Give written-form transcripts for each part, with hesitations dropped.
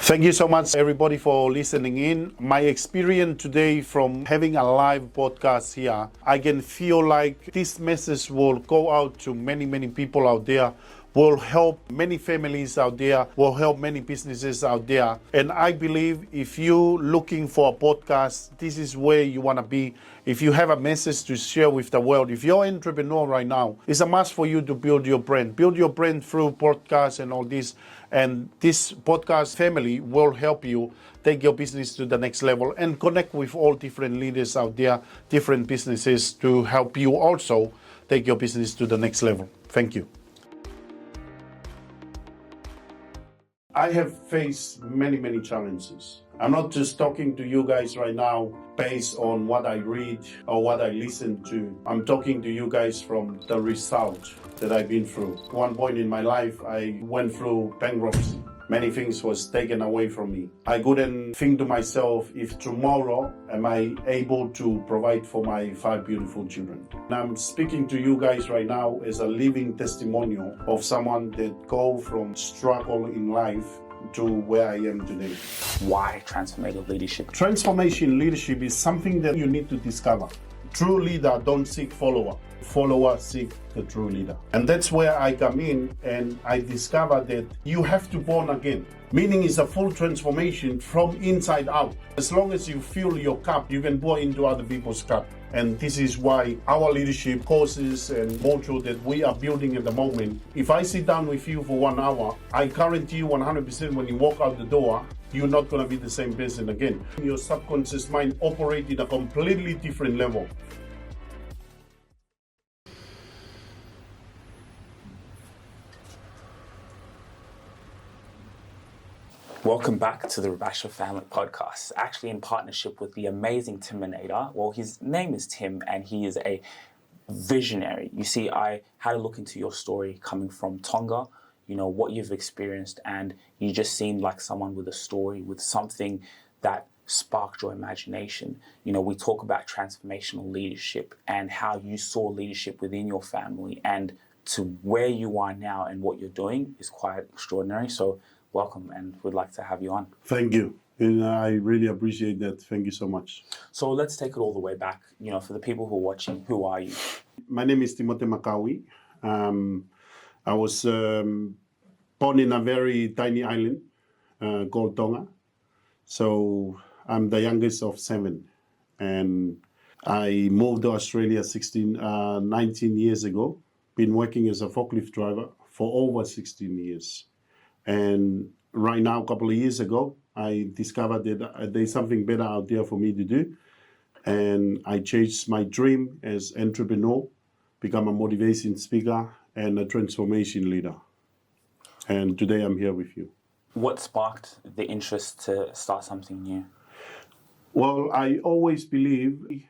Thank you so much, everybody, for listening in. My experience today from having a live podcast here, I can feel like this message will go out to many, many people out there, will help many families out there, will help many businesses out there. And I believe if you're looking for a podcast, this is where you want to be. If you have a message to share with the world, if you're an entrepreneur right now, it's a must for you to build your brand. Build your brand through podcasts and all this. And this podcast family will help you take your business to the next level and connect with all different leaders out there, different businesses to help you also take your business to the next level. Thank you. I have faced many, many challenges. I'm not just talking to you guys right now based on what I read or what I listen to. I'm talking to you guys from the result that I've been through. One point in my life, I went through bankruptcy. Many things was taken away from me. I couldn't think to myself, if tomorrow am I able to provide for my 5 beautiful children. And I'm speaking to you guys right now as a living testimonial of someone that go from struggle in life to where I am today. Why transformative leadership? Transformation leadership is something that you need to discover. True leader don't seek follower. Follower seek the true leader. And that's where I come in and I discover that you have to born again. Meaning is a full transformation from inside out. As long as you fill your cup, you can pour into other people's cup. And this is why our leadership courses and motto that we are building at the moment. If I sit down with you for 1 hour, I guarantee you 100% when you walk out the door, you're not going to be the same person again. Your subconscious mind operates at a completely different level. Welcome back to the Rubasha Family Podcast, actually in partnership with the amazing Timonator. Well, his name is Tim and he is a visionary. You see, I had a look into your story coming from Tonga, you know, what you've experienced, and you just seemed like someone with a story, with something that sparked your imagination. You know, we talk about transformational leadership and how you saw leadership within your family, and to where you are now and what you're doing is quite extraordinary. So welcome, and we'd like to have you on. Thank you. And I really appreciate that. Thank you so much. So let's take it all the way back. You know, for the people who are watching, who are you? My name is Timonator. I was born in a very tiny island called Tonga. So I'm the youngest of 7. And I moved to Australia 19 years ago. Been working as a forklift driver for over 16 years. And right now, a couple of years ago, I discovered that there's something better out there for me to do. And I chased my dream as entrepreneur, become a motivation speaker and a transformation leader. And today I'm here with you. What sparked the interest to start something new? Well, I always believe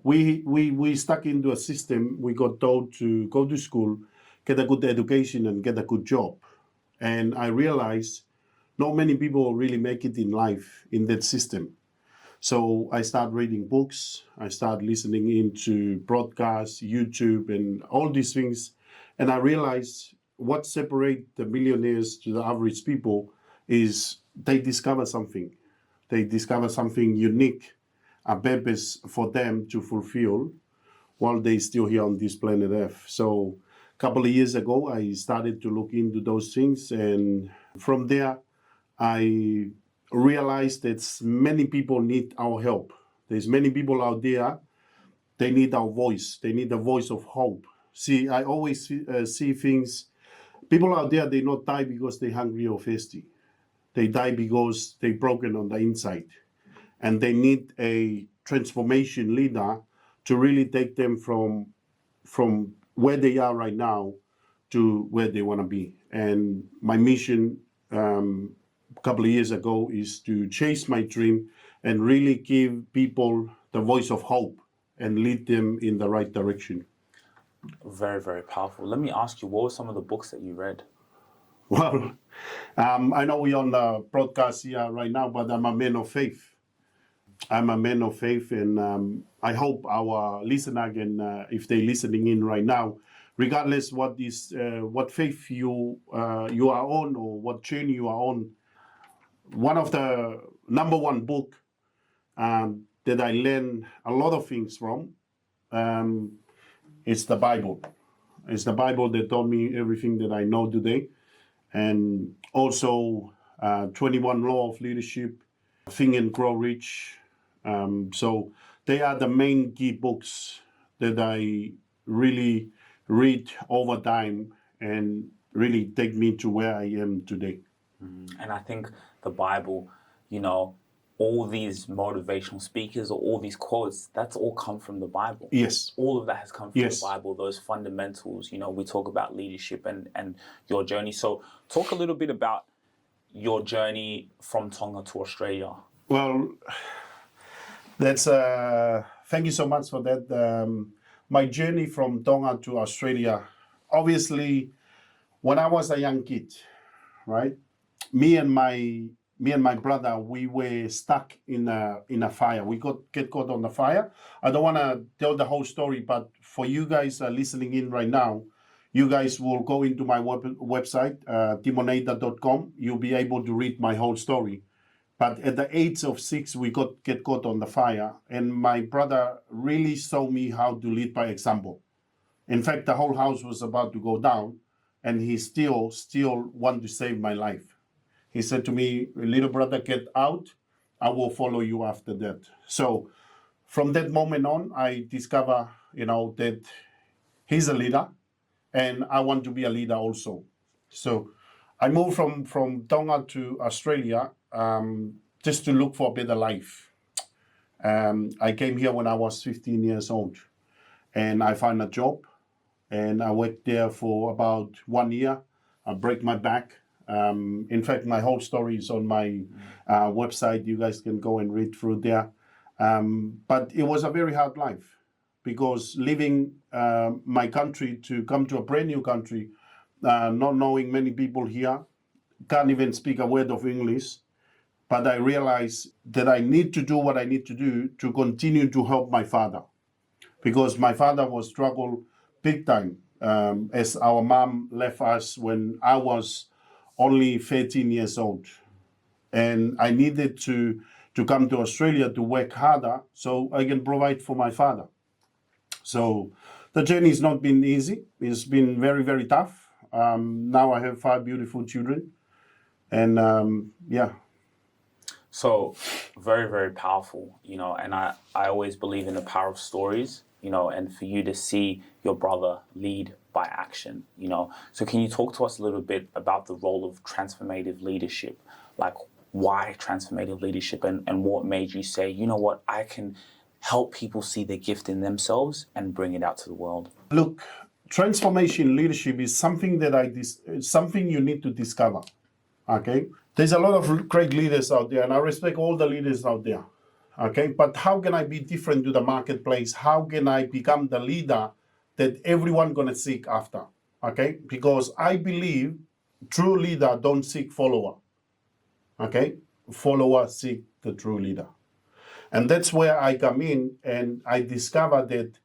we stuck into a system. We got told to go to school, get a good education and get a good job. And I realized not many people really make it in life in that system. So I started reading books. I started listening into broadcasts, YouTube, and all these things. And I realized what separates the millionaires to the average people is they discover something. They discover something unique, a purpose for them to fulfill while they're still here on this planet Earth. So couple of years ago, I started to look into those things, and from there, I realized that many people need our help. There's many people out there, they need our voice. They need the voice of hope. See, I always see things, people out there, they not die because they're hungry or thirsty. They die because they're broken on the inside. And they need a transformation leader to really take them from where they are right now to where they want to be. And my mission a couple of years ago is to chase my dream and really give people the voice of hope and lead them in the right direction. Very, very powerful. Let me ask you, what were some of the books that you read? Well, I know we're on the broadcast here right now, but I'm a man of faith. I'm a man of faith, and I hope our listener can, if they're listening in right now, regardless what faith you are on or what journey you are on, one of the number one book that I learned a lot of things from is the Bible. It's the Bible that taught me everything that I know today. And also 21 Law of Leadership, Think and Grow Rich. So they are the main key books that I really read over time and really take me to where I am today. And I think the Bible, you know, all these motivational speakers or all these quotes, that's all come from the Bible. Yes. All of that has come from Yes. the Bible, those fundamentals. You know, we talk about leadership and your journey. So talk a little bit about your journey from Tonga to Australia. Well, that's thank you so much for that. My journey from Tonga to Australia, obviously, when I was a young kid, right? Me and my brother, we were stuck in a fire. We get caught on the fire. I don't want to tell the whole story, but for you guys listening in right now, you guys will go into my website, Timonator.com. You'll be able to read my whole story. But at the age of 6, we get caught on the fire, and my brother really showed me how to lead by example. In fact, the whole house was about to go down, and he still wanted to save my life. He said to me, little brother, get out. I will follow you after that. So from that moment on, I discover, that he's a leader and I want to be a leader also. So I moved from Tonga to Australia just to look for a better life. I came here when I was 15 years old and I found a job and I worked there for about 1 year. I break my back. In fact, my whole story is on my website. You guys can go and read through there. But it was a very hard life because leaving my country to come to a brand new country, not knowing many people here, can't even speak a word of English. But I realized that I need to do what I need to do to continue to help my father, because my father was struggled big time as our mom left us when I was only 13 years old. And I needed to come to Australia to work harder so I can provide for my father. So the journey has not been easy. It's been very, very tough. Now I have 5 beautiful children. And yeah. So very, very powerful, and I always believe in the power of stories, and for you to see your brother lead by action, So can you talk to us a little bit about the role of transformative leadership? Like, why transformative leadership and what made you say, you know what, I can help people see the gift in themselves and bring it out to the world? Look, transformation leadership is something something you need to discover. Okay? There's a lot of great leaders out there, and I respect all the leaders out there. Okay? But how can I be different to the marketplace? How can I become the leader that everyone gonna seek after? Okay? Because I believe true leader don't seek follower. Okay? Follower seek the true leader. And that's where I come in and I discover that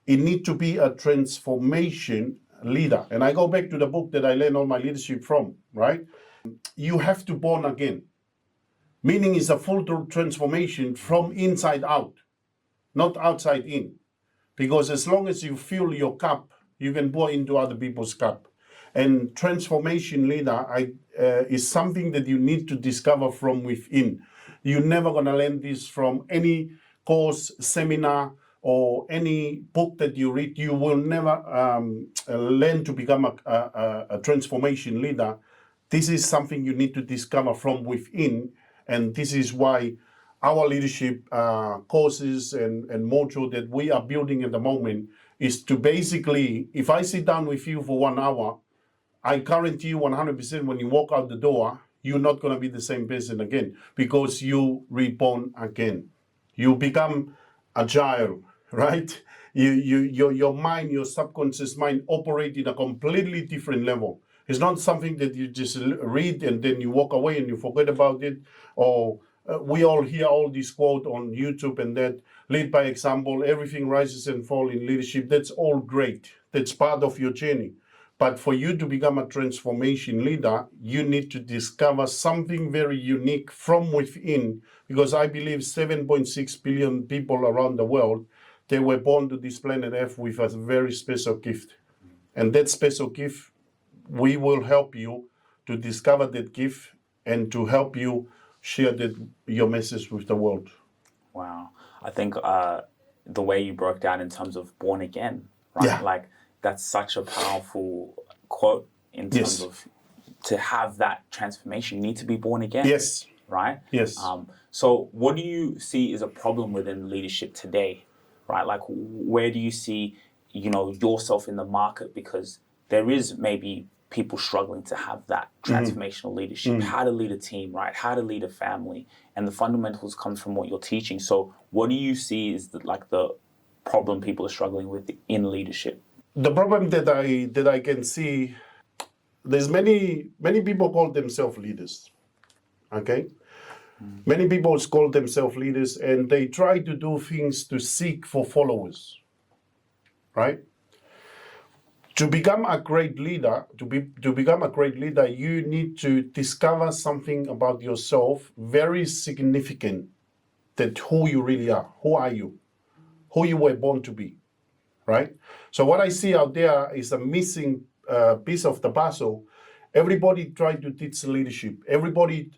it needs to be a transformation leader. And I go back to the book that I learned all my leadership from, right? You have to born again. Meaning it's a full transformation from inside out, not outside in. Because as long as you fill your cup, you can pour into other people's cup. And transformation leader is something that you need to discover from within. You're never going to learn this from any course, seminar, or any book that you read. You will never learn to become a transformation leader. This is something you need to discover from within, and this is why our leadership courses and module that we are building at the moment is to basically, if I sit down with you for 1 hour, I guarantee you 100% when you walk out the door, you're not going to be the same person again because you reborn again. You become agile, right? Your mind, your subconscious mind operate in a completely different level. It's not something that you just read and then you walk away and you forget about it. Or we all hear all these quotes on YouTube and that, lead by example, everything rises and falls in leadership. That's all great. That's part of your journey. But for you to become a transformation leader, you need to discover something very unique from within, because I believe 7.6 billion people around the world, they were born to this planet Earth with a very special gift. And that special gift, we will help you to discover that gift and to help you share your message with the world. Wow. I think the way you broke down in terms of born again, right? Yeah. Like that's such a powerful quote in terms Yes. of to have that transformation, you need to be born again. Yes. Right? Yes. So what do you see is a problem within leadership today, right? Like where do you see, yourself in the market? Because there is maybe people struggling to have that transformational leadership, how to lead a team, right? How to lead a family. And the fundamentals comes from what you're teaching. So what do you see is the problem people are struggling with in leadership? The problem that I can see, there's many people call themselves leaders. Okay? Many people call themselves leaders and they try to do things to seek for followers. Right? To become a great leader, you need to discover something about yourself very significant, that who you really are. Who are you? Who you were born to be. Right? So what I see out there is a missing piece of the puzzle. Everybody try to teach leadership. Everybody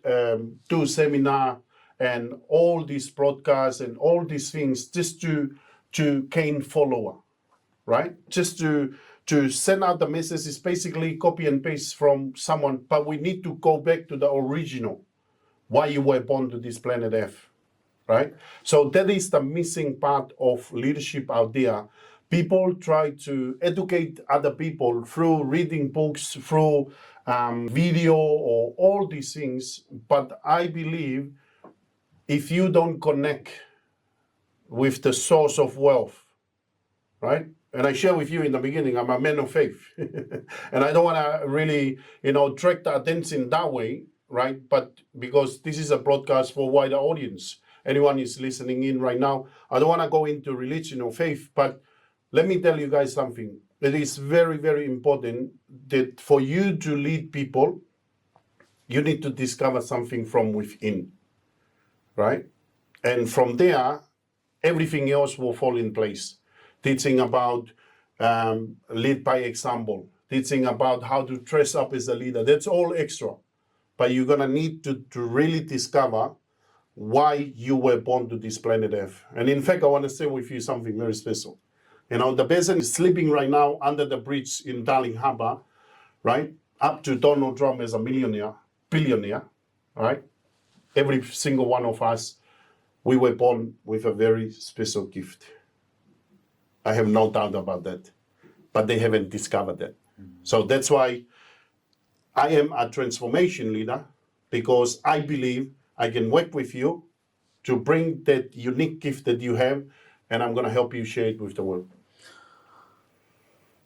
do seminar and all these broadcasts and all these things just to gain follower, right? Just to send out the message is basically copy and paste from someone, but we need to go back to the original, why you were born to this planet Earth, right? So that is the missing part of leadership out there. People try to educate other people through reading books, through video, or all these things. But I believe if you don't connect with the source of wealth, right? And I share with you in the beginning, I'm a man of faith. And I don't want to really, direct the attention that way, right? But because this is a broadcast for a wider audience, anyone is listening in right now, I don't want to go into religion or faith, but let me tell you guys something. It is very, very important that for you to lead people, you need to discover something from within, right? And from there, everything else will fall in place. Teaching about lead by example, teaching about how to dress up as a leader, that's all extra. But you're going to need to really discover why you were born to this planet Earth. And in fact, I want to share with you something very special. The person is sleeping right now under the bridge in Darling Harbour, right? Up to Donald Trump as a billionaire, right? Every single one of us, we were born with a very special gift. I have no doubt about that. But they haven't discovered that. So that's why I am a transformation leader, because I believe I can work with you to bring that unique gift that you have, and I'm going to help you share it with the world.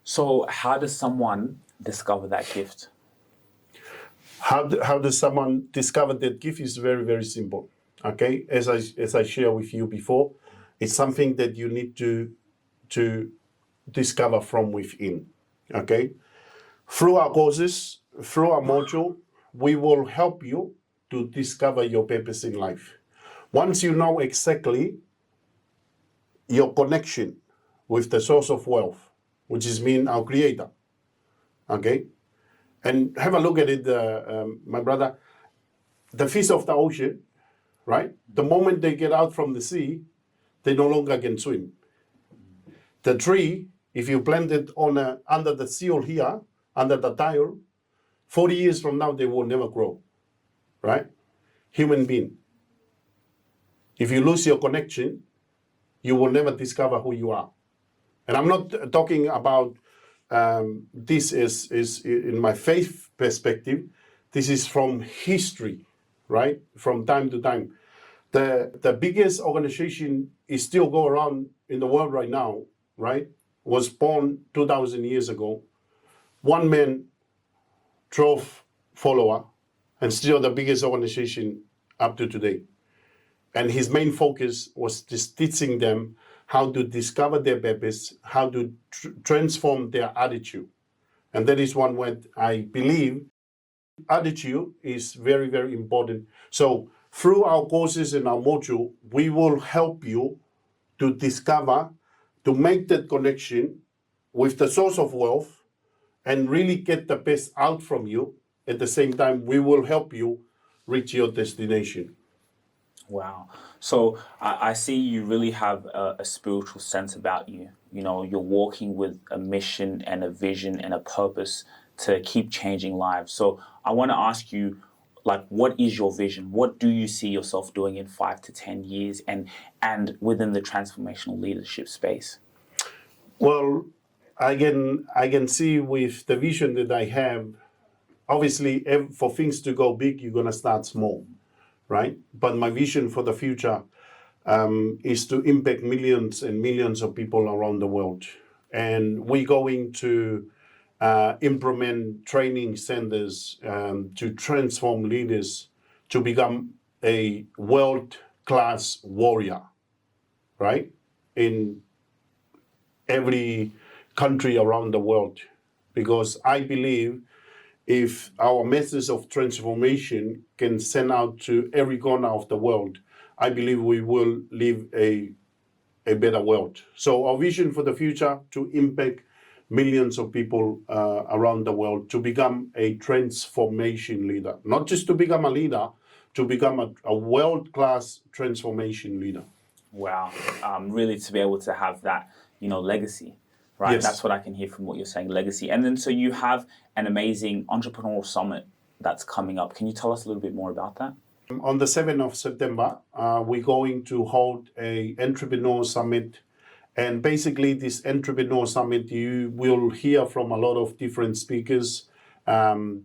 So how does someone discover that gift? How does someone discover that gift is very, very simple. Okay, as I shared with you before, it's something that you need to discover from within. Okay, through our courses, through our module, we will help you to discover your purpose in life. Once you know exactly your connection with the source of wealth, which is our creator, okay? And have a look at it, my brother. The fish of the ocean, right? The moment they get out from the sea, they no longer can swim. The tree, if you plant it under the seal here, under the tile, 40 years from now, they will never grow, right? Human being. If you lose your connection, you will never discover who you are. And I'm not talking about this is in my faith perspective. This is from history, right? From time to time. The biggest organization is still go around in the world right now, right? Was born 2,000 years ago. One man, 12 follower, and still the biggest organization up to today. And his main focus was just teaching them how to discover their purpose, how to transform their attitude. And that is one word I believe attitude is very, very important. So through our courses and our module, we will help you to discover, to make that connection with the source of wealth and really get the best out from you. At the same time, we will help you reach your destination. Wow. So I see you really have a spiritual sense about you. You know, you're walking with a mission and a vision and a purpose to keep changing lives. So I want to ask you, like, what is your vision? What do you see yourself doing in 5 to 10 years and within the transformational leadership space? Well, I can see with the vision that I have, obviously, for things to go big, you're going to start small, right? But my vision for the future is to impact millions and millions of people around the world. And we're going to implement training centers to transform leaders to become a world-class warrior, right? In every country around the world. Because I believe if our message of transformation can send out to every corner of the world, I believe we will live a better world. So our vision for the future to impact millions of people around the world to become a transformation leader, not just to become a leader, to become a world-class transformation leader. Wow. Really to be able to have that, legacy, right? Yes. That's what I can hear from what you're saying, legacy. And then so you have an amazing entrepreneurial summit that's coming up. Can you tell us a little bit more about that? On the 7th of September, we're going to hold a entrepreneur summit. And basically this entrepreneur summit, you will hear from a lot of different speakers,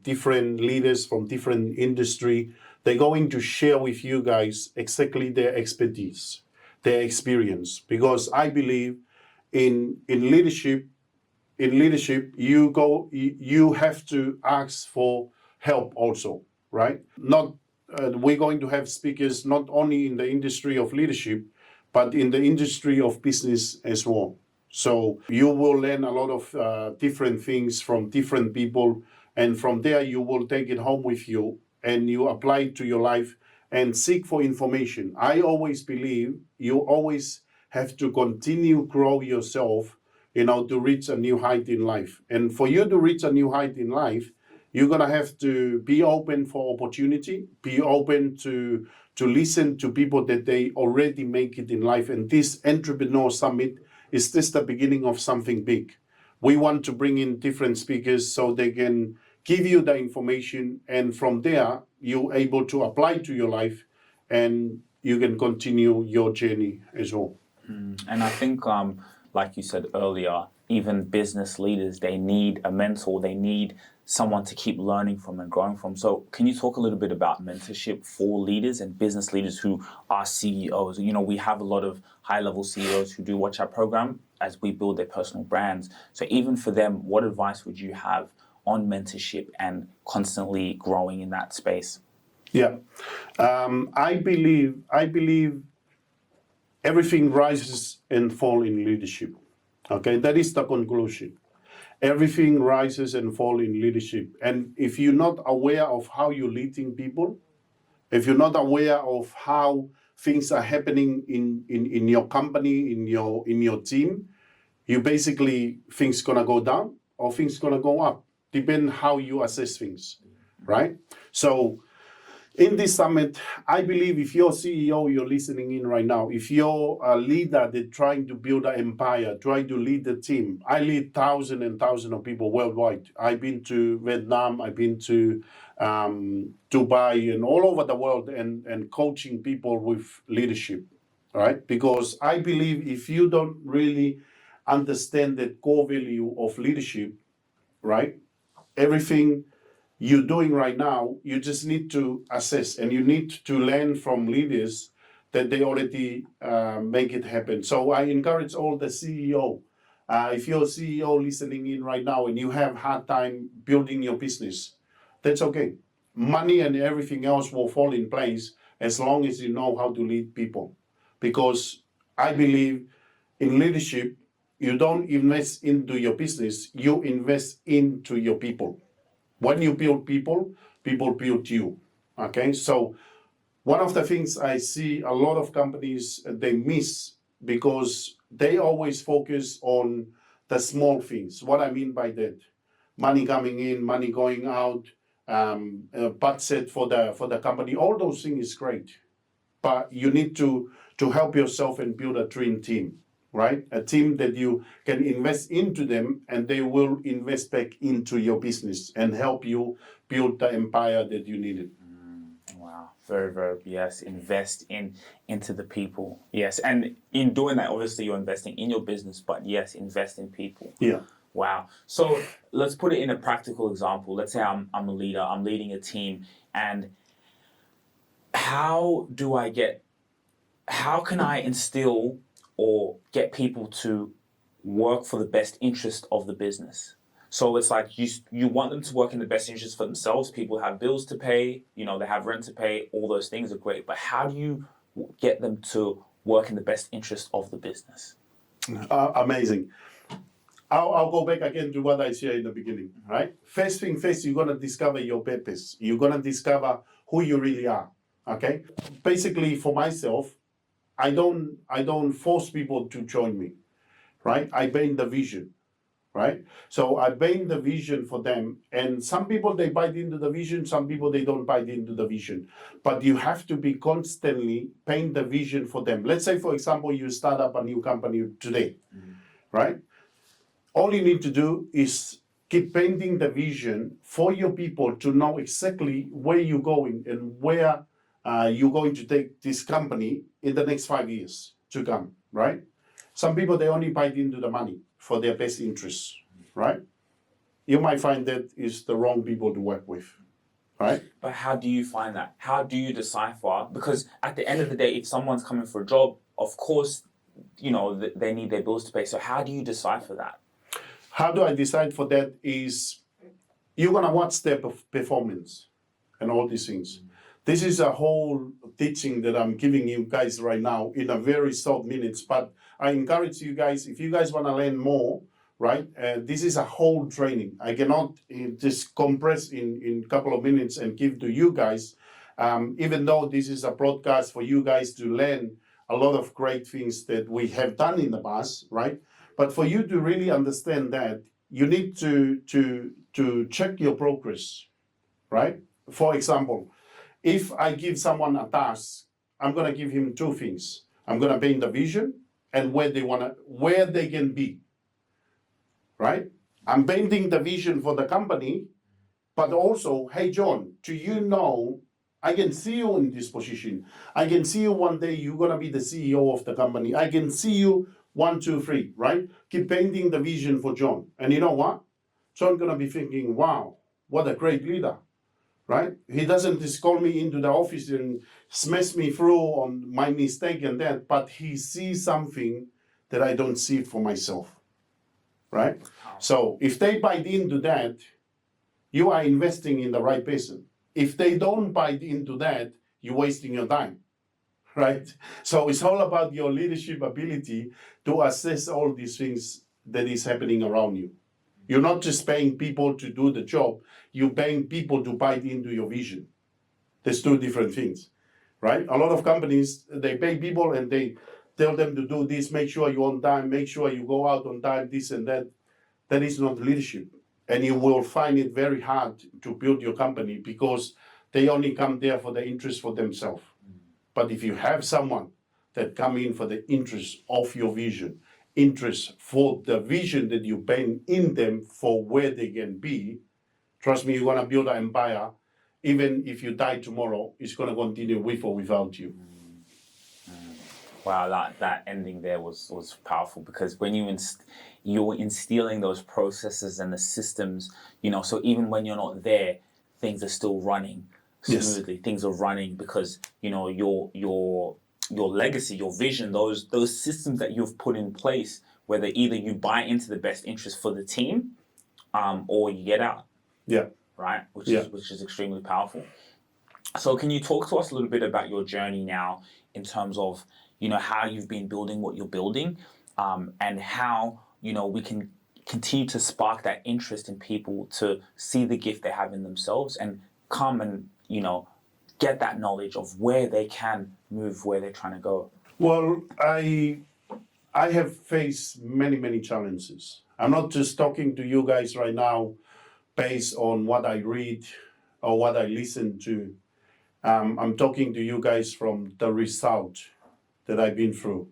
different leaders from different industry. They're going to share with you guys exactly their expertise, their experience, because I believe in leadership, you have to ask for help also, right? Not we're going to have speakers not only in the industry of leadership, but in the industry of business as well. So you will learn a lot of different things from different people, and from there you will take it home with you and you apply it to your life and seek for information. I always believe you always have to continue grow yourself, to reach a new height in life. And for you to reach a new height in life, you're gonna have to be open for opportunity, be open to listen to people that they already make it in life. And this entrepreneur summit is just the beginning of something big. We want to bring in different speakers so they can give you the information, and from there you're able to apply to your life and you can continue your journey as well. And I think, like you said earlier, even business leaders, they need a mentor, they need someone to keep learning from and growing from. So can you talk a little bit about mentorship for leaders and business leaders who are CEOs? We have a lot of high-level CEOs who do watch our program as we build their personal brands. So even for them, what advice would you have on mentorship and constantly growing in that space? Yeah, I believe everything rises and falls in leadership. Okay, that is the conclusion. Everything rises and falls in leadership. And if you're not aware of how you're leading people, if you're not aware of how things are happening in your company, in your team, you basically things gonna go down or things gonna go up, depending how you assess things, right? So in this summit, I believe if you're CEO, you're listening in right now, if you're a leader that trying to build an empire, trying to lead the team, I lead thousands and thousands of people worldwide. I've been to Vietnam, I've been to Dubai and all over the world and coaching people with leadership, right? Because I believe if you don't really understand the core value of leadership, right, everything you're doing right now, you just need to assess and you need to learn from leaders that they already make it happen. So I encourage all the CEO, if you're a CEO listening in right now and you have hard time building your business, that's okay. Money and everything else will fall in place as long as you know how to lead people. Because I believe in leadership, you don't invest into your business, you invest into your people. When you build people, people build you. Okay, so one of the things I see a lot of companies they miss because they always focus on the small things. What I mean by that, money coming in, money going out, budget for the company, all those things is great. But you need to help yourself and build a dream team, right? A team that you can invest into them and they will invest back into your business and help you build the empire that you needed. Wow, very, very, yes, invest into the people. Yes, and in doing that, obviously you're investing in your business, but yes, invest in people. Yeah. Wow. So let's put it in a practical example. Let's say I'm a leader, I'm leading a team, and how can I instill or get people to work for the best interest of the business? So it's like you want them to work in the best interest for themselves. People have bills to pay, they have rent to pay, all those things are great. But how do you get them to work in the best interest of the business? Amazing. I'll go back again to what I said in the beginning, right? First thing first, you're going to discover your purpose. You're going to discover who you really are, okay? Basically, for myself, I don't force people to join me, right? I paint the vision, right? So I paint the vision for them, and some people they bite into the vision, some people they don't bite into the vision. But you have to be constantly paint the vision for them. Let's say, for example, you start up a new company today, right? All you need to do is keep painting the vision for your people to know exactly where you're going and where you're going to take this company in the next 5 years to come, right? Some people, they only bite into the money for their best interests, right? You might find that is the wrong people to work with, right? But how do you find that? How do you decipher? Because at the end of the day, if someone's coming for a job, of course, they need their bills to pay. So how do you decipher that? How do I decide for that is you're going to watch their performance and all these things. This is a whole teaching that I'm giving you guys right now in a very short minutes, but I encourage you guys, if you guys want to learn more, right, this is a whole training. I cannot just compress in a couple of minutes and give to you guys, even though this is a broadcast for you guys to learn a lot of great things that we have done in the past, right? But for you to really understand that, you need to check your progress, right? For example, if I give someone a task, I'm going to give him two things. I'm going to paint the vision and where they can be, right? I'm painting the vision for the company, but also, hey, John, do you know, I can see you in this position. I can see you one day, you're going to be the CEO of the company. I can see you 1, 2, 3, right? Keep painting the vision for John. And you know what? John's going to be thinking, wow, what a great leader, right? He doesn't just call me into the office and smash me through on my mistake and that, but he sees something that I don't see for myself, right? So if they bite into that, you are investing in the right person. If they don't bite into that, you're wasting your time, right? So it's all about your leadership ability to assess all these things that is happening around you. You're not just paying people to do the job, you're paying people to bite into your vision. There's two different things, right? A lot of companies, they pay people and they tell them to do this, make sure you're on time, make sure you go out on time, this and that. That is not leadership. And you will find it very hard to build your company because they only come there for the interest for themselves. But if you have someone that come in for the interest of your vision, interest for the vision that you paint in them for where they can be, trust me, you're going to build an empire. Even if you die tomorrow, it's going to continue with or without you. Wow, that ending there was powerful because when you're instilling those processes and the systems, so even when you're not there, things are still running smoothly. Yes. Things are running because your legacy, your vision, those systems that you've put in place, whether either you buy into the best interest for the team, or you get out. Yeah. Right, which is extremely powerful. So can you talk to us a little bit about your journey now in terms of how you've been building what you're building, and how we can continue to spark that interest in people to see the gift they have in themselves and come and, get that knowledge of where they can move, where they're trying to go. Well, I have faced many, many challenges. I'm not just talking to you guys right now based on what I read or what I listen to. I'm talking to you guys from the result that I've been through.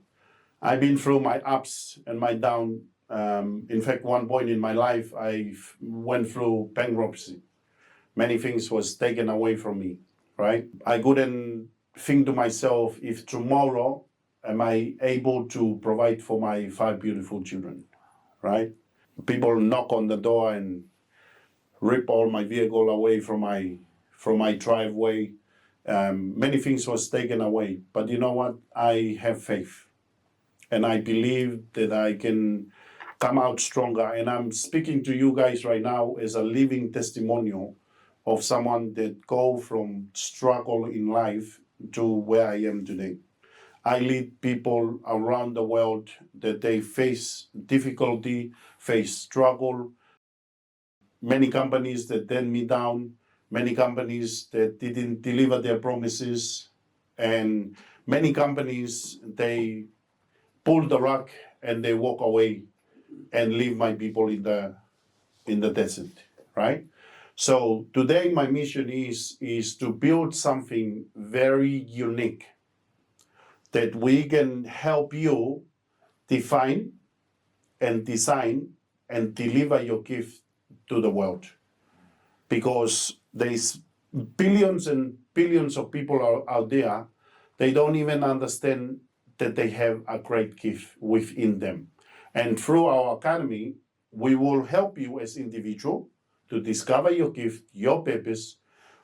I've been through my ups and my downs. In fact, one point in my life, I went through bankruptcy. Many things was taken away from me, right? I couldn't think to myself, if tomorrow am I able to provide for my 5 beautiful children, right? People knock on the door and rip all my vehicle away from my driveway. Many things was taken away, but you know what? I have faith, and I believe that I can come out stronger. And I'm speaking to you guys right now as a living testimonial of someone that go from struggle in life to where I am today. I lead people around the world that they face difficulty, face struggle. Many companies that turned me down, many companies that didn't deliver their promises, and many companies, they pull the rug and they walk away and leave my people in the desert, right? So today my mission is to build something very unique that we can help you define and design and deliver your gift to the world. Because there's billions and billions of people out there, they don't even understand that they have a great gift within them. And through our academy, we will help you as individual to discover your gift, your purpose.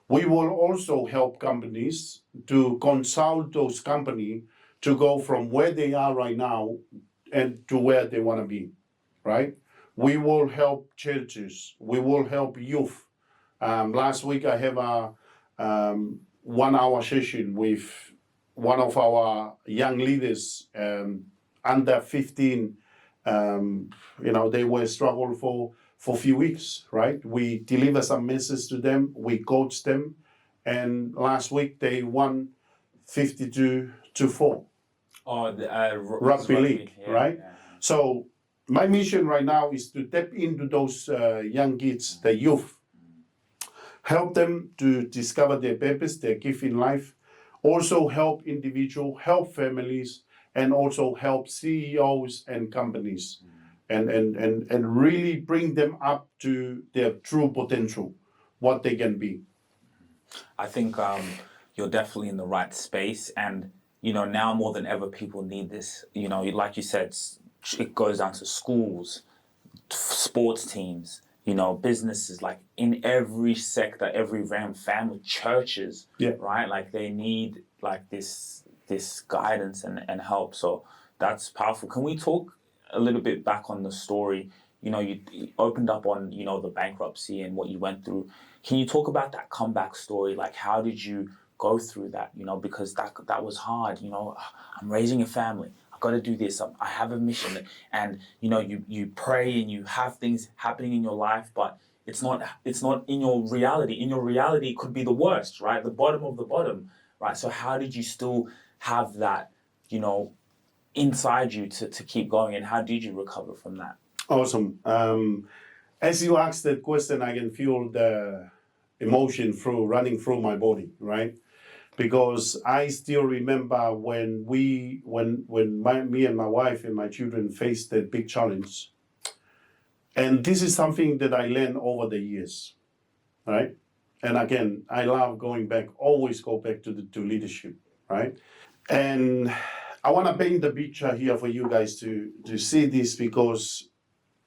We will also help companies to consult those companies to go from where they are right now and to where they want to be, right? We will help churches. We will help youth. Last week I have a 1 hour session with one of our young leaders, under 15. They were struggling for a few weeks, right? We deliver some messages to them, we coach them, and last week they won 52-4. Oh, Rugby league, yeah, right? Yeah. So my mission right now is to tap into those young kids, the youth, help them to discover their purpose, their gift in life, also help individuals, help families, and also help CEOs and companies, and really bring them up to their true potential, what they can be. I think you're definitely in the right space, and now more than ever, people need this. Like you said, it goes down to schools, sports teams, businesses, like in every sector, every realm, family, churches, Yeah. right? Like they need like this guidance and help. So that's powerful. Can we talk a little bit back on the story? You opened up on, the bankruptcy and what you went through. Can you talk about that comeback story? Like, how did you go through that? Because that was hard. I'm raising a family. I've got to do this. I have a mission. And, you pray and you have things happening in your life, but it's not in your reality. In your reality, it could be the worst, right? The bottom of the bottom, right? So how did you still have that, inside you to keep going, and how did you recover from that? Awesome. As you asked that question, I can feel the emotion running through my body, right? Because I still remember when me and my wife and my children faced that big challenge. And this is something that I learned over the years, right? And again, I love going back, always go back to leadership, right? And I want to paint the picture here for you guys to see this, because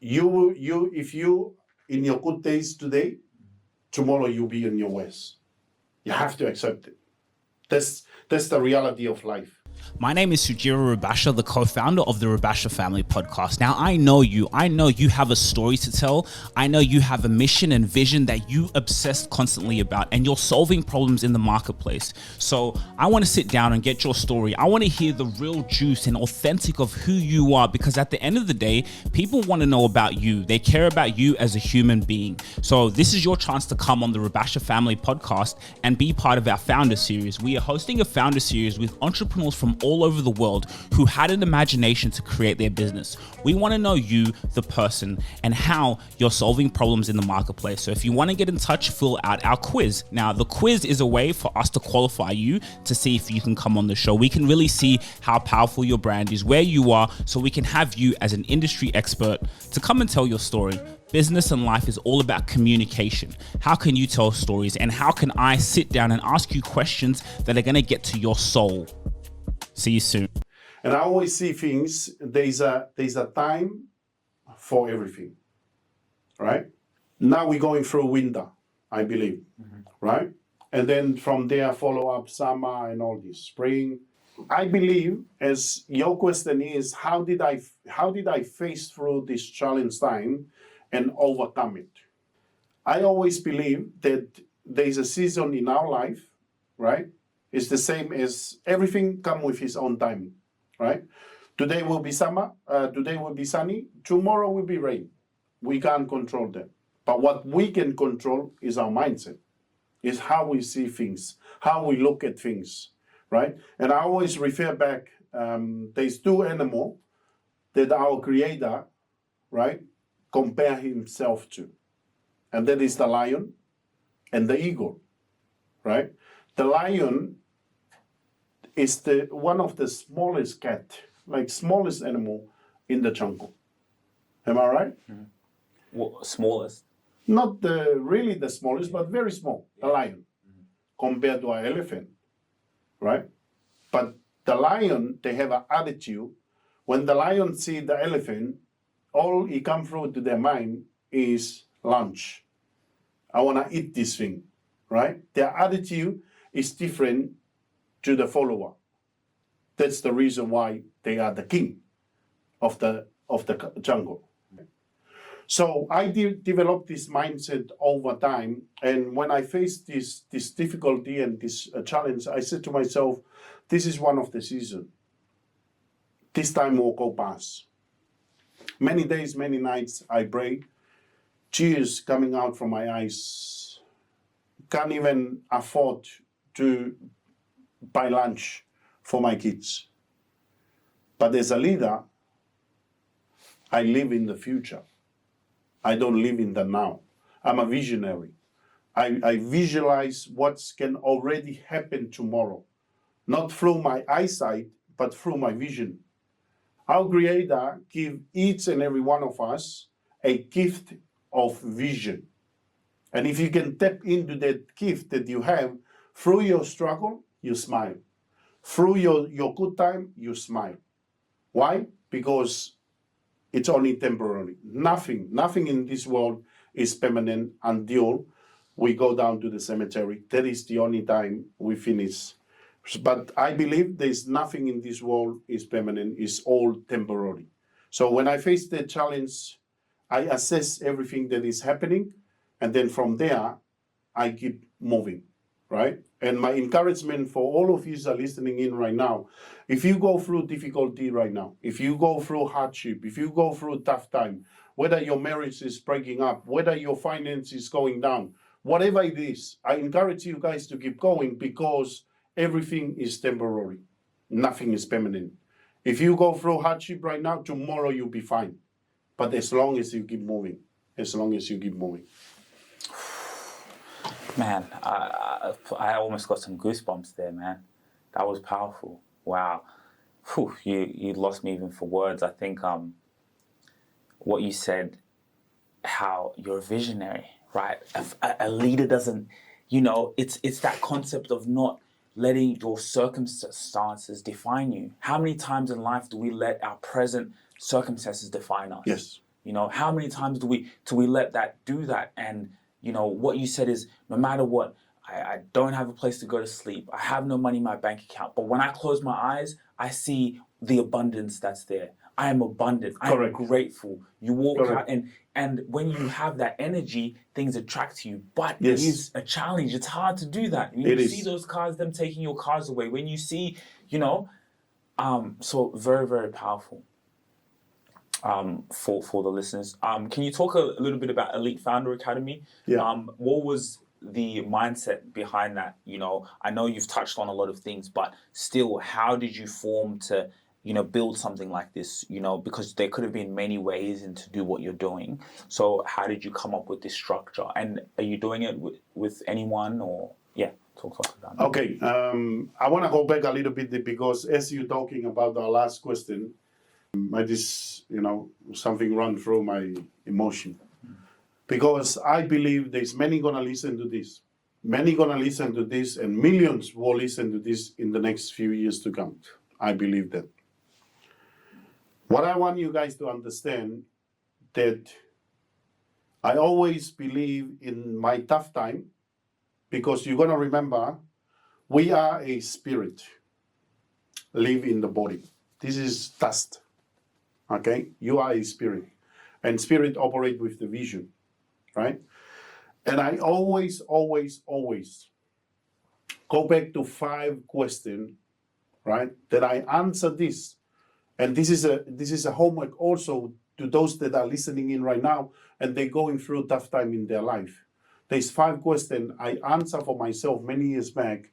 if you in your good days today, tomorrow you'll be in your worst. You have to accept it. That's the reality of life. My name is Sujira Rubasha, the co-founder of the Rubasha Family Podcast. Now, I know you have a story to tell. I know you have a mission and vision that you obsess constantly about, and you're solving problems in the marketplace. So I want to sit down and get your story. I want to hear the real juice and authentic of who you are, because at the end of the day, people want to know about you. They care about you as a human being. So this is your chance to come on the Rubasha Family Podcast and be part of our Founder Series. We are hosting a Founder Series with entrepreneurs from all over the world who had an imagination to create their business. We want to know you, the person, and how you're solving problems in the marketplace. So if you want to get in touch, fill out our quiz. Now, the quiz is a way for us to qualify you to see if you can come on the show. We can really see how powerful your brand is, where you are, so we can have you as an industry expert to come and tell your story. Business and life is all about communication. How can you tell stories, and how can I sit down and ask you questions that are going to get to your soul? See you soon. And I always see things, there's a time for everything, right? Now we're going through winter, I believe, right? And then from there, follow up summer and all this, spring. I believe, as your question is, how did I face through this challenge time and overcome it? I always believe that there's a season in our life, right? It's the same as everything comes with its own timing, right? Today will be summer, today will be sunny, tomorrow will be rain. We can't control that. But what we can control is our mindset, is how we see things, how we look at things, right? And I always refer back, there's two animals that our Creator, right, compare himself to. And that is the lion and the eagle, right? The lion is one of the smallest smallest animal in the jungle. Am I right? What, smallest? Not really the smallest, but very small, the lion, compared to an elephant, right? But the lion, they have an attitude. When the lion see the elephant, all it comes through to their mind is lunch. I want to eat this thing, right? Their attitude is different to the follower. That's the reason why they are the king of the jungle. So I developed this mindset over time, and when I faced this difficulty and this challenge, I said to myself, this is one of the seasons. This time will go past. Many days, many nights I prayed, tears coming out from my eyes. Can't even afford to buy lunch for my kids. But as a leader, I live in the future. I don't live in the now. I'm a visionary. I visualize what can already happen tomorrow, not through my eyesight, but through my vision. Our Creator give each and every one of us a gift of vision. And if you can tap into that gift that you have, through your struggle, you smile. Through your good time, you smile. Why? Because it's only temporary. Nothing in this world is permanent until we go down to the cemetery. That is the only time we finish. But I believe there's nothing in this world is permanent. It's all temporary. So when I face the challenge, I assess everything that is happening, and then from there, I keep moving, right? And my encouragement for all of you who are listening in right now, if you go through difficulty right now, if you go through hardship, if you go through tough time, whether your marriage is breaking up, whether your finance is going down, whatever it is, I encourage you guys to keep going, because everything is temporary. Nothing is permanent. If you go through hardship right now, tomorrow you'll be fine. But as long as you keep moving, Man, I almost got some goosebumps there, man. That was powerful. Wow. Whew, you lost me even for words. I think what you said, how you're a visionary, right? A leader doesn't, it's that concept of not letting your circumstances define you. How many times in life do we let our present circumstances define us? Yes. How many times do we let that do that? And what you said is, no matter what, I don't have a place to go to sleep. I have no money in my bank account. But when I close my eyes, I see the abundance that's there. I am abundant. I am grateful. You walk out and when you have that energy, things attract to you. But it is a challenge. It's hard to do that. When you see those cars, them taking your cars away. When you see, so very, very powerful. For the listeners, can you talk a little bit about Elite Founder Academy? What was the mindset behind that? I know you've touched on a lot of things, but still, how did you form to build something like this? Because there could have been many ways to do what you're doing. So how did you come up with this structure? And are you doing it with anyone or talk about that? Okay, I want to go back a little bit because as you're talking about the last question, I just, something run through my emotion. Because I believe there's many going to listen to this. Many going to listen to this and millions will listen to this in the next few years to come. I believe that. What I want you guys to understand that I always believe in my tough time, because you're going to remember we are a spirit, live in the body. This is dust. Okay, you are a spirit, and spirit operate with the vision, right? And I always go back to 5 questions, right? That I answer this, and this is a homework also to those that are listening in right now, and they're going through a tough time in their life. There's 5 questions I answer for myself many years back,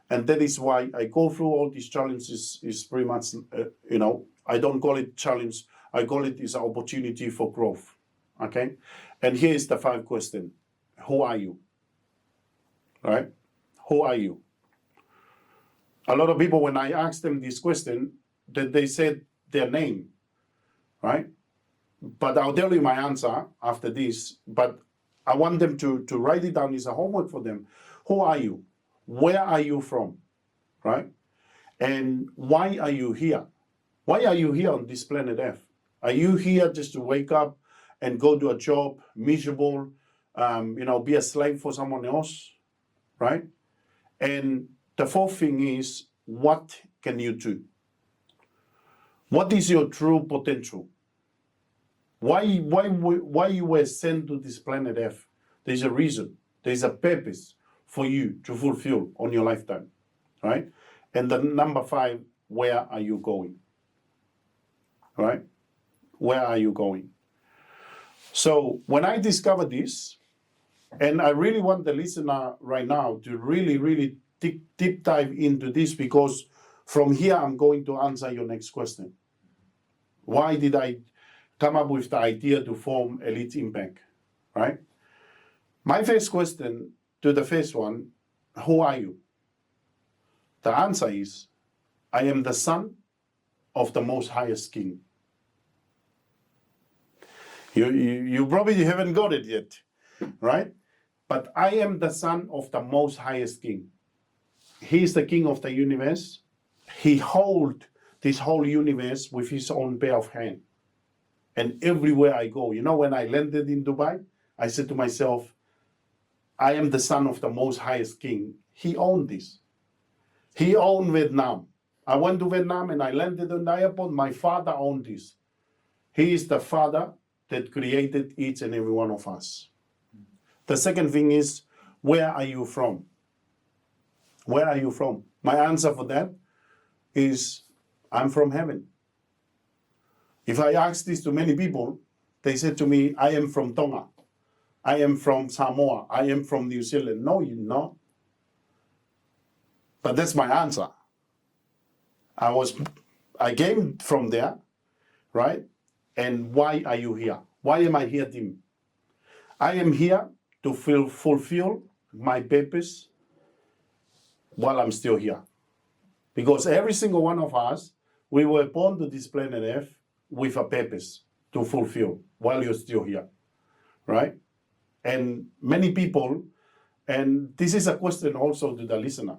and that is why I go through all these challenges. Is pretty much, I don't call it challenge. I call it is an opportunity for growth. Okay, and here is the 5 questions. Who are you? Right? Who are you? A lot of people, when I ask them this question, that they said their name, right? But I'll tell you my answer after this. But I want them to write it down. It's a homework for them. Who are you? Where are you from? Right? And why are you here? Why are you here on this planet Earth? Are you here just to wake up and go to a job, miserable, be a slave for someone else? Right? And the 4th thing is, what can you do? What is your true potential? Why you were sent to this planet Earth? There's a reason. There's a purpose for you to fulfill on your lifetime, right? And the number 5, where are you going? Right? Where are you going? So when I discovered this, and I really want the listener right now to really deep dive into this, because from here I'm going to answer your next question. Why did I come up with the idea to form Elite Impact, right? My first question to the first one, who are you? The answer is, I am the son of the most highest king. You probably haven't got it yet, right? But I am the son of the most highest king. He is the king of the universe. He holds this whole universe with his own pair of hands. And everywhere I go, when I landed in Dubai, I said to myself, I am the son of the most highest king. He owned this. He owned Vietnam. I went to Vietnam and I landed on the airport. My father owned this. He is the father that created each and every one of us. The second thing is, where are you from? Where are you from? My answer for that is, I'm from heaven. If I ask this to many people, they said to me, I am from Tonga. I am from Samoa. I am from New Zealand. No, you're not. But that's my answer. I came from there, right? And why are you here? Why am I here, Tim? I am here to fulfill my purpose while I'm still here. Because every single one of us, we were born to this planet Earth with a purpose to fulfill while you're still here, right? And many people, and this is a question also to the listener,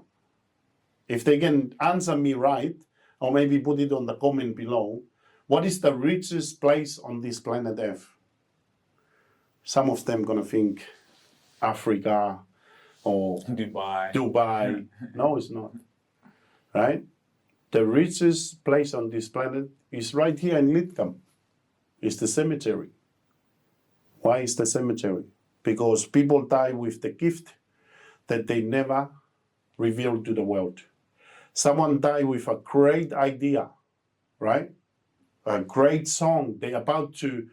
if they can answer me right, or maybe put it on the comment below, what is the richest place on this planet Earth? Some of them gonna think Africa, or Dubai. Dubai. No, it's not. Right? The richest place on this planet is right here in Lidcombe. It's the cemetery. Why is the cemetery? Because people die with the gift that they never revealed to the world. Someone died with a great idea, right? A great song. They're about to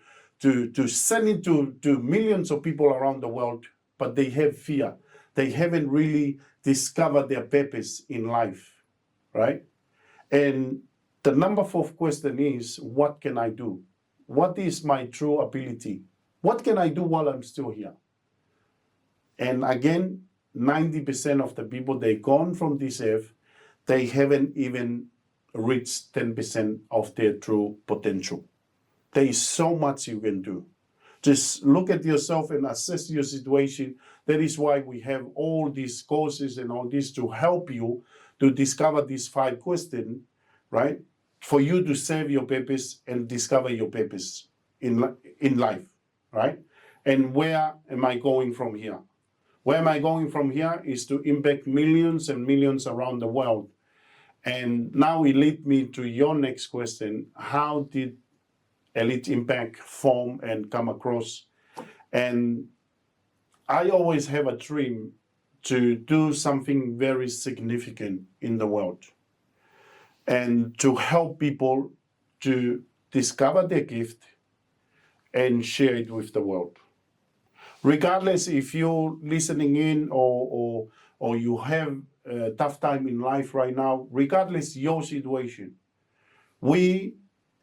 send it to millions of people around the world, but they have fear. They haven't really discovered their purpose in life, right? And the number 4 question is, what can I do? What is my true ability? What can I do while I'm still here? And again, 90% of the people, they've gone from this earth, they haven't even reached 10% of their true potential. There is so much you can do. Just look at yourself and assess your situation. That is why we have all these courses and all this to help you to discover these 5 questions, right? For you to serve your purpose and discover your purpose in life, right? And where am I going from here? Where am I going from here is to impact millions and millions around the world. And now it leads me to your next question. How did Elite Impact form and come across? And I always have a dream to do something very significant in the world and to help people to discover their gift and share it with the world. Regardless if you're listening in or you have a tough time in life right now, regardless your situation, we,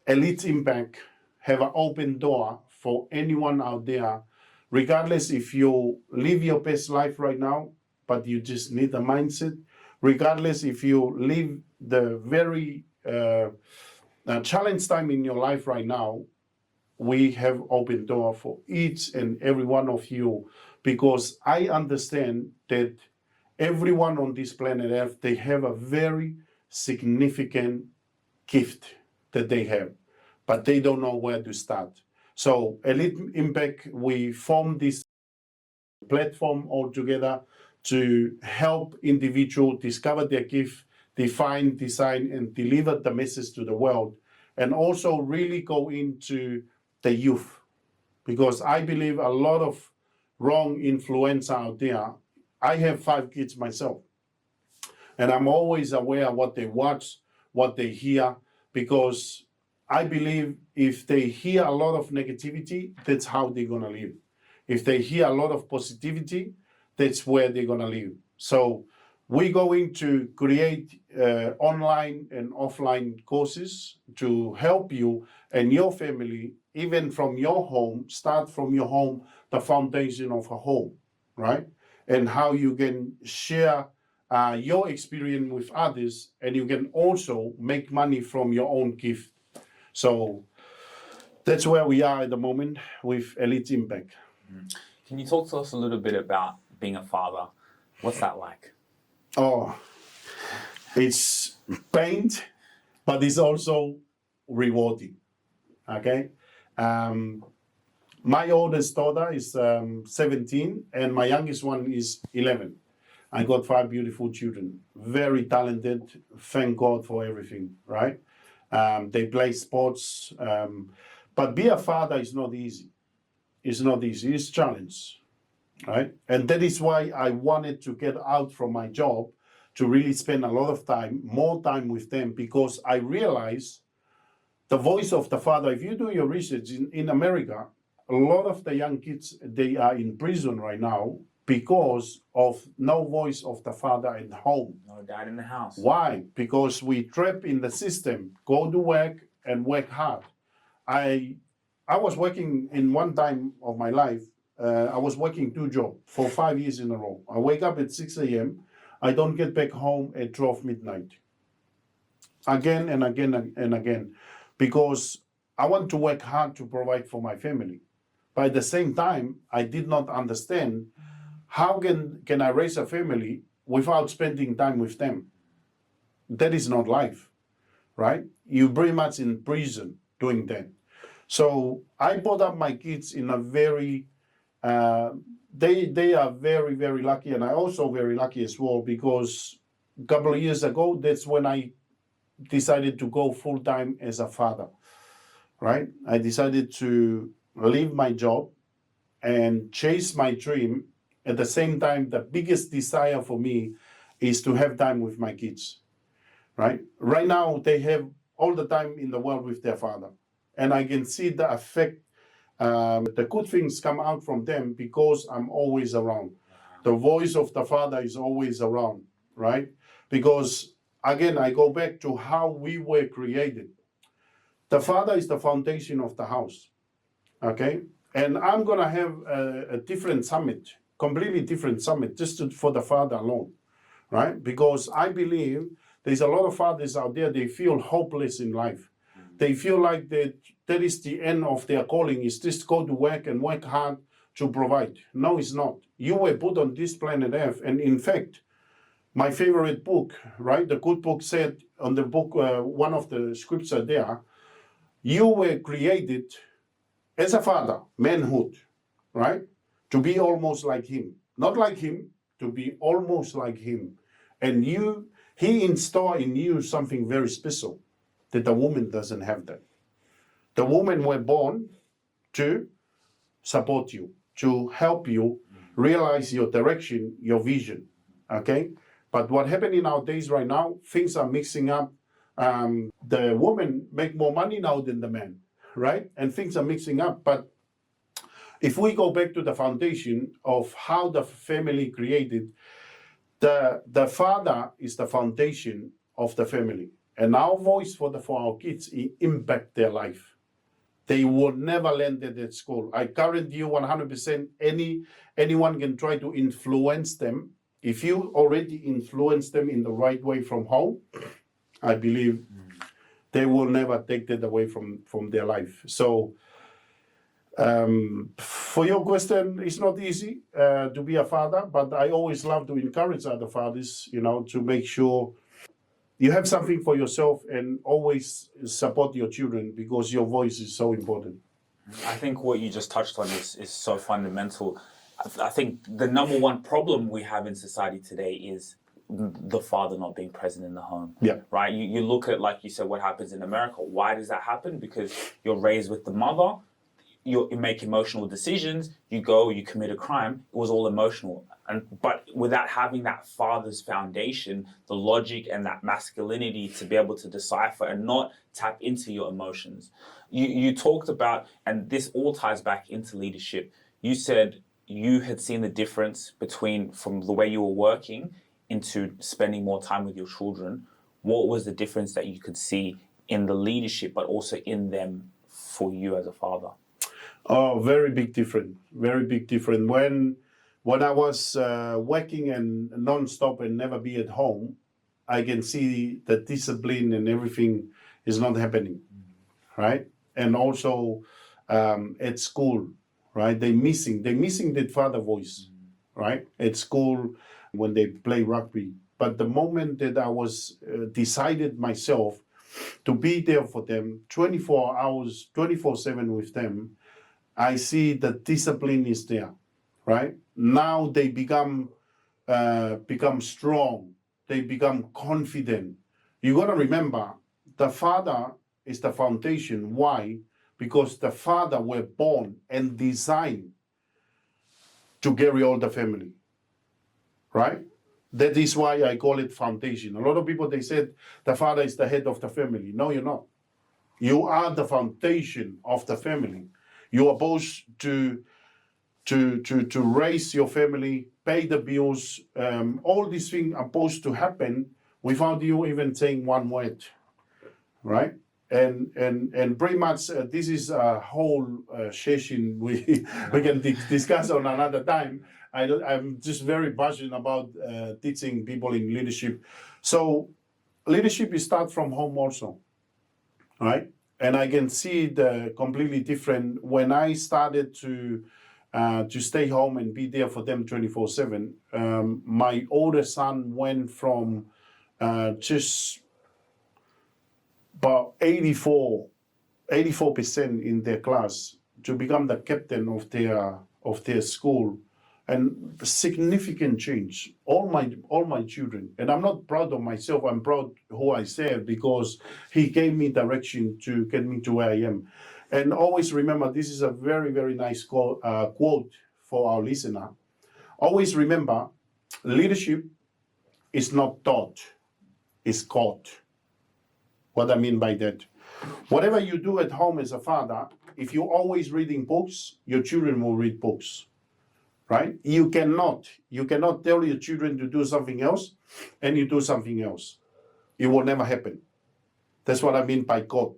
Elite Impact, have an open door for anyone out there, regardless if you live your best life right now, but you just need a mindset, regardless if you live the very challenge time in your life right now, we have open door for each and every one of you, because I understand that everyone on this planet Earth, they have a very significant gift that they have, but they don't know where to start. So Elite Impact, we formed this platform altogether to help individuals discover their gift, define, design, and deliver the message to the world, and also really go into the youth, because I believe a lot of wrong influence out there. I have 5 kids myself, and I'm always aware of what they watch, what they hear, because I believe if they hear a lot of negativity, that's how they're going to live. If they hear a lot of positivity, that's where they're going to live. So we're going to create online and offline courses to help you and your family, even from your home, start from your home, the foundation of a home, right? And how you can share your experience with others, and you can also make money from your own gift. So that's where we are at the moment with Elite Impact. Can you talk to us a little bit about being a father? What's that like? Oh, it's pain, but it's also rewarding. Okay. My oldest daughter is 17 and my youngest one is 11. I got 5 beautiful children, very talented. Thank God for everything, right? They play sports, but be a father is not easy. It's not easy. It's a challenge, right? And that is why I wanted to get out from my job to really spend a lot of time, more time with them, because I realized the voice of the father. If you do your research in America, a lot of the young kids, they are in prison right now because of no voice of the father at home. No dad in the house. Why? Because we trap in the system, go to work and work hard. I was working in one time of my life, I was working 2 jobs for 5 years in a row. I wake up at 6 a.m. I don't get back home at 12 midnight. Again and again and again. Because I want to work hard to provide for my family. But at the same time, I did not understand how can I raise a family without spending time with them. That is not life, right? You're pretty much in prison doing that. So I brought up my kids in a very they are very, very lucky, and I also very lucky as well, because a couple of years ago, that's when I decided to go full time as a father, right? I decided to leave my job and chase my dream. At the same time, the biggest desire for me is to have time with my kids, right? Right now, they have all the time in the world with their father. And I can see the effect, the good things come out from them because I'm always around. The voice of the father is always around, right? Because again, I go back to how we were created. The father is the foundation of the house, okay? And I'm gonna have a different summit, completely different summit, for the father alone, right? Because I believe there's a lot of fathers out there, they feel hopeless in life. They feel like that is the end of their calling, is just go to work and work hard to provide. No, it's not. You were put on this planet Earth, and in fact, my favorite book, right? The good book said on the book, one of the scripture there, you were created as a father, manhood, right? To be almost like him. Not like him, to be almost like him. And he installed in you something very special that the woman doesn't have that. The woman were born to support you, to help you realize your direction, your vision, okay? But what happening nowadays right now, things are mixing up. The woman make more money now than the man, right? And things are mixing up. But if we go back to the foundation of how the family created, the father is the foundation of the family. And our voice for our kids impact their life. They will never learn that at school. I guarantee you 100%, anyone can try to influence them. If you already influence them in the right way from home, I believe they will never take that away from their life. So for your question, it's not easy to be a father, but I always love to encourage other fathers, to make sure you have something for yourself and always support your children, because your voice is so important. I think what you just touched on is so fundamental. I think the number one problem we have in society today is the father not being present in the home. Yeah. Right? You look at, like you said, what happens in America. Why does that happen? Because you're raised with the mother, you make emotional decisions, you commit a crime. It was all emotional. But without having that father's foundation, the logic and that masculinity to be able to decipher and not tap into your emotions. You talked about, and this all ties back into leadership. You said you had seen the difference from the way you were working into spending more time with your children. What was the difference that you could see in the leadership, but also in them for you as a father? Oh, very big difference. Very big difference. When I was working and non-stop and never be at home, I can see the discipline and everything is not happening, right? And also at school, right? They're missing that father voice, right? At school when they play rugby. But the moment that I was decided myself to be there for them 24 hours, 24/7 with them, I see the discipline is there, right? Now they become strong. They become confident. You got to remember, the father is the foundation. Why? Because the father were born and designed to carry all the family, right? That is why I call it foundation. A lot of people, they said the father is the head of the family. No, you're not. You are the foundation of the family. You are supposed to raise your family, pay the bills. All these things are supposed to happen without you even saying one word, right? And pretty much this is a whole session we can discuss on another time. I'm just very passionate about teaching people in leadership. So leadership is start from home also, right? And I can see the completely different when I started to stay home and be there for them 24/7. My older son went from just about 84% in their class to become the captain of their of their school, and significant change. All my children, and I'm not proud of myself. I'm proud who I serve because he gave me direction to get me to where I am. And always remember, this is a very, very nice quote for our listener. Always remember, leadership is not taught, it's caught. What I mean by that, whatever you do at home as a father, if you're always reading books, your children will read books, right? You cannot tell your children to do something else and you do something else. It will never happen. That's what I mean by caught,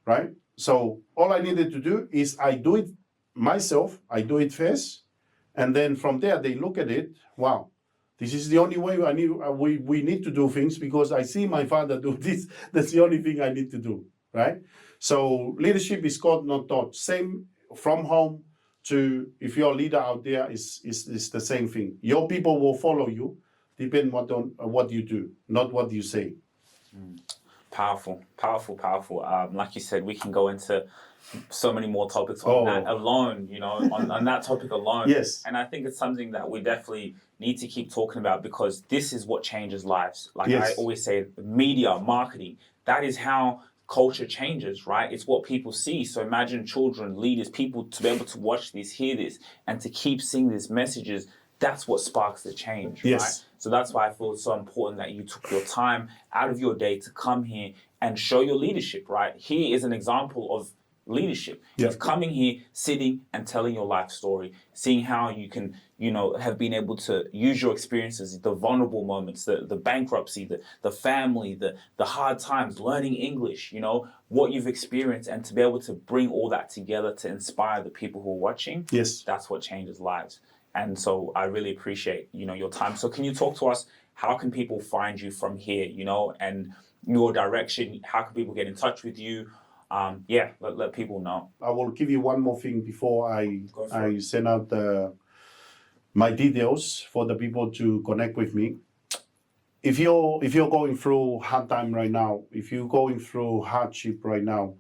right? So all I needed to do is I do it myself, I do it first, and then from there they look at it, wow, this is the only way we need to do things because I see my father do this. That's the only thing I need to do, right? So leadership is called, not taught. Same from home to if you're a leader out there, is the same thing. Your people will follow you, depend on what you do, not what you say. Powerful. Like you said, we can go into so many more topics on that alone, on that topic alone. Yes. And I think it's something that we definitely need to keep talking about because this is what changes lives. Like Yes. I always say, media, marketing, that is how culture changes, right? It's what people see. So imagine children, leaders, people to be able to watch this, hear this, and to keep seeing these messages. That's what sparks the change, Yes. right? So that's why I feel it's so important that you took your time out of your day to come here and show your leadership, right? He is an example of leadership. Yeah. He's coming here, sitting and telling your life story, seeing how you can, have been able to use your experiences, the vulnerable moments, the bankruptcy, the family, the hard times, learning English, what you've experienced, and to be able to bring all that together to inspire the people who are watching. Yes. That's what changes lives. And so I really appreciate, your time. So can you talk to us, how can people find you from here, and your direction? How can people get in touch with you? Let people know. I will give you one more thing before I send out my details for the people to connect with me. If you're going through hard time right now, if you're going through hardship right now,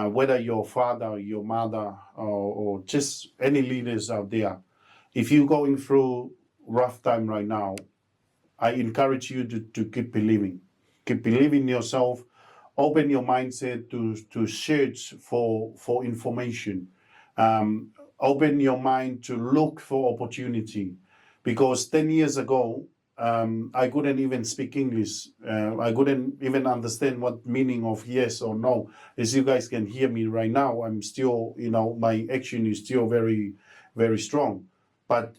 whether your father, your mother, or just any leaders out there, if you're going through rough time right now, I encourage you to keep believing. Keep believing in yourself. Open your mindset to search for information. Open your mind to look for opportunity. Because 10 years ago, I couldn't even speak English. I couldn't even understand what meaning of yes or no. As you guys can hear me right now, I'm still, my action is still very, very strong. But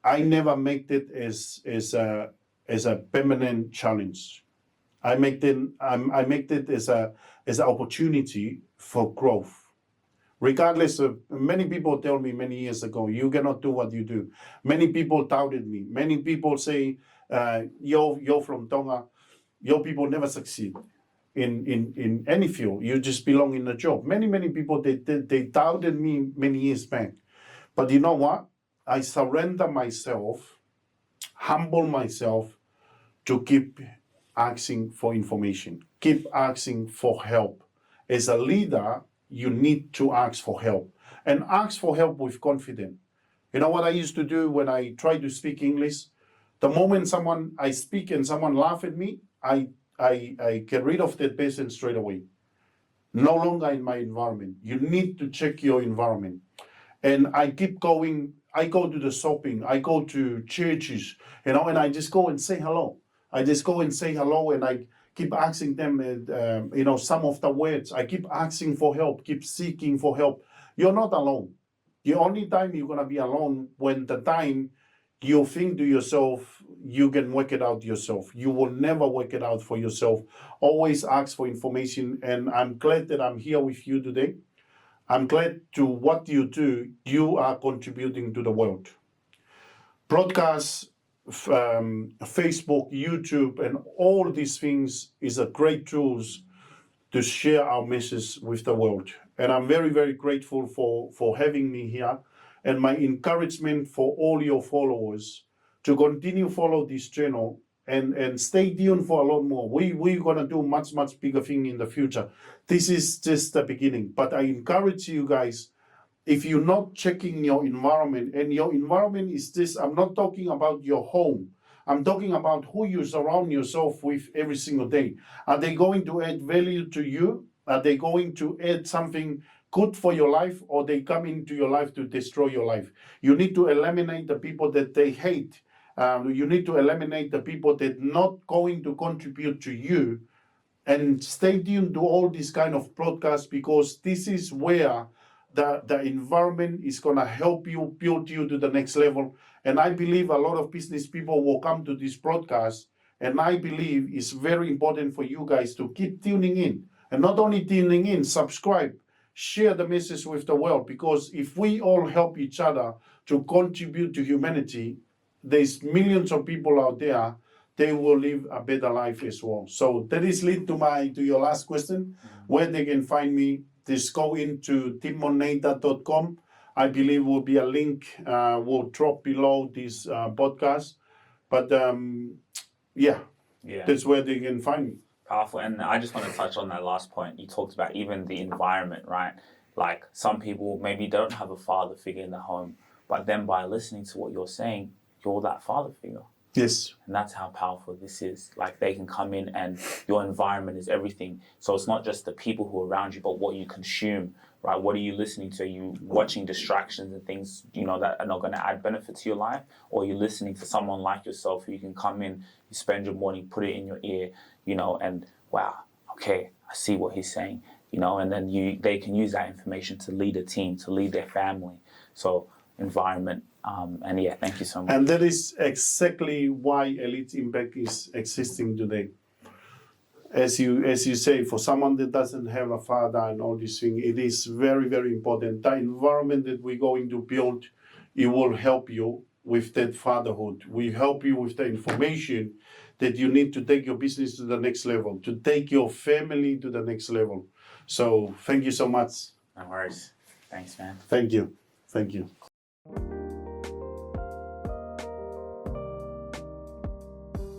I never make it as a permanent challenge. I make it as an opportunity for growth. Regardless of, many people tell me many years ago, you cannot do what you do. Many people doubted me. Many people say, you're from Tonga, your people never succeed in any field. You just belong in a job. Many people, they doubted me many years back. But you know what? I surrender myself, humble myself to keep asking for information, keep asking for help. As a leader, you need to ask for help and ask for help with confidence. You know what I used to do when I try to speak English? The moment I speak and someone laugh at me, I get rid of that person straight away. No longer in my environment. You need to check your environment. And I keep going. I go to the shopping. I go to churches, and I just go and say hello. I just go and say hello, and I keep asking them, some of the words. I keep asking for help, keep seeking for help. You're not alone. The only time you're going to be alone when the time you think to yourself, you can work it out yourself. You will never work it out for yourself. Always ask for information, and I'm glad that I'm here with you today. I'm glad to what you do, you are contributing to the world. Broadcasts, Facebook, YouTube, and all these things is a great tools to share our message with the world. And I'm very, very grateful for having me here. And my encouragement for all your followers to continue follow this channel and stay tuned for a lot more. We're going to do much, much bigger thing in the future. This is just the beginning. But I encourage you guys if you're not checking your environment, and your environment is this, I'm not talking about your home. I'm talking about who you surround yourself with every single day. Are they going to add value to you? Are they going to add something good for your life, or they come into your life to destroy your life? You need to eliminate the people that they hate. You need to eliminate the people that not going to contribute to you. And stay tuned to all these kind of broadcasts, because this is where the environment is going to help you build you to the next level. And I believe a lot of business people will come to this broadcast, and I believe it's very important for you guys to keep tuning in. And not only tuning in, subscribe, share the message with the world, because if we all help each other to contribute to humanity, there's millions of people out there, they will live a better life as well. So that is lead to your last question, where they can find me. Just go into Timonator.com. I believe will be a link will drop below this podcast. But Yeah. that's where they can find me. Powerful. And I just want to touch on that last point. You talked about even the environment, right? Like some people maybe don't have a father figure in the home, but then by listening to what you're saying, you're that father figure. Yes. And that's how powerful this is. Like they can come in and your environment is everything. So it's not just the people who are around you, but what you consume, right? What are you listening to? Are you watching distractions and things, that are not going to add benefit to your life? Or are you listening to someone like yourself who you can come in, you spend your morning, put it in your ear, and wow, okay, I see what he's saying, and then they can use that information to lead a team, to lead their family. So environment. Thank you so much. And that is exactly why Elite Impact is existing today. As you say, for someone that doesn't have a father and all these things, it is very, very important. The environment that we're going to build, it will help you with that fatherhood. We help you with the information that you need to take your business to the next level, to take your family to the next level. So thank you so much. No worries. Thanks, man. Thank you.